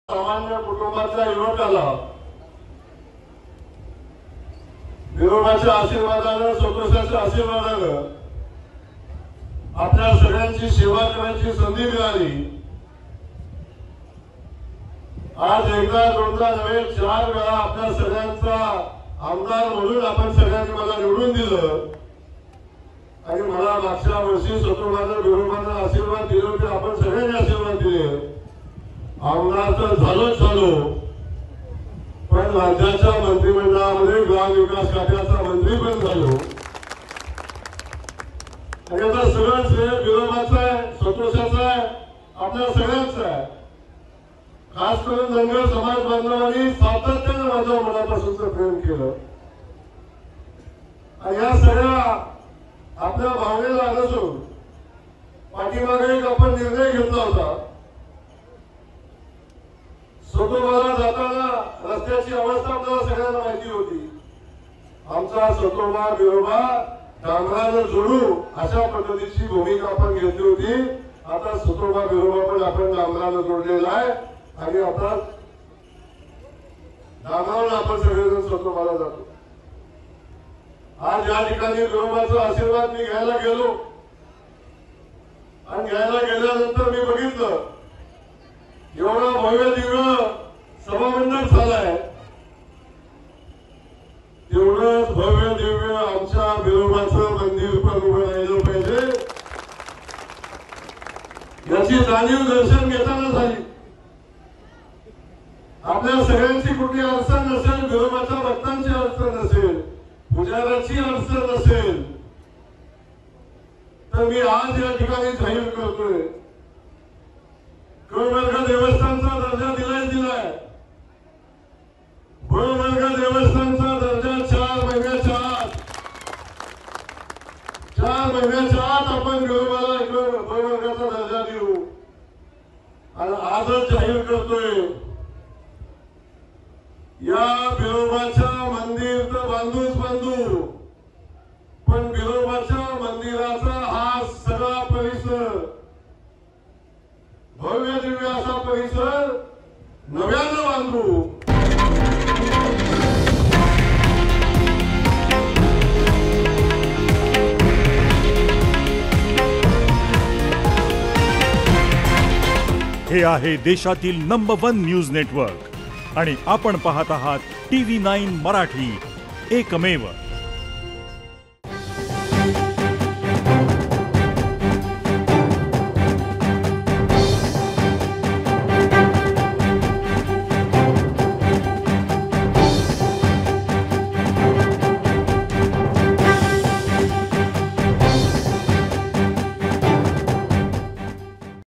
सामान्य कुटुंबाच्या युवकाला विरोबाच्या आशीर्वादानं, संतोषाच्या आशीर्वादानं आपल्या सगळ्यांची सेवा करण्याची संधी मिळाली। आज एकदा दोनदा नव्हे 4 वेळा आपल्या सगळ्यांचा आमदार म्हणून आपण सगळ्यांनी मला निवडून दिलं आणि मला मागच्या वर्षी स्वतःला विरोबाचा आशीर्वाद दिले होते, आपण सगळ्यांनी आशीर्वाद दिले। आमदार तर झालो, पण राज्याच्या मंत्रिमंडळामध्ये ग्रामविकास खात्याचा मंत्री पण झालो आणि आता सगळं श्रेय विरोबाचं आहे, संतोषाचं आहे, आपल्या सगळ्यांचं आहे। खास करून धनगर समाज बांधवांनी सातत्यानं माझ्या मनापासूनच प्रेम केलं आणि या सगळ्या आपल्या भावनेला अनुसरून पाठीमागे एक आपण निर्णय घेतला होता। सतोबाला जाताना रस्त्याची अवस्था आपल्याला सगळ्यांना माहिती होती। आमचा सतोबा विरोबा डांबरानं जोडू अशा पद्धतीची भूमिका आपण घेतली होती। आता सतोबा विरोबा पण आपण डांबरानं जोडलेला आहे आणि आता डांबरावर आपण सगळेजण सतोबाला जातो। आज या ठिकाणी विरोबाचा आशीर्वाद मी घ्यायला गेलो आणि घ्यायला गेल्यानंतर मी बघितलं एवढा भव्य दिव्य सभामंडप झालाय, तेवढंच भव्य दिव्य आमच्या विरोबाचं मंदिर पण उभं राहिलं पाहिजे याची जाणीव दर्शन घेताना झाली। आपल्या सगळ्यांची कुठली अडचण नसेल, विरोबाच्या भक्तांची अडचण नसेल, पुजाऱ्याची अडचण नसेल, तर मी आज या ठिकाणी जाहीर करतोय कळवर्ग देवस्थानचा दर्जा दिलाय। कळवर्ग देवस्थानचा दर्जा 4 महिन्याच्या आत आपण विरोबाला कळवर्गाचा दर्जा देऊ आणि आजच जाहीर करतोय या विरोबाच्या मंदिर तर बांधू, पण विरोबाच्या मंदिराचा हा सगळा परिसर भव्य दिव्य असा परिसर नव्यानं बांधू। हे आहे देशातील नंबर 1 न्यूज नेटवर्क आणि आपण पाहत आहात TV9 मराठी, एकमेव।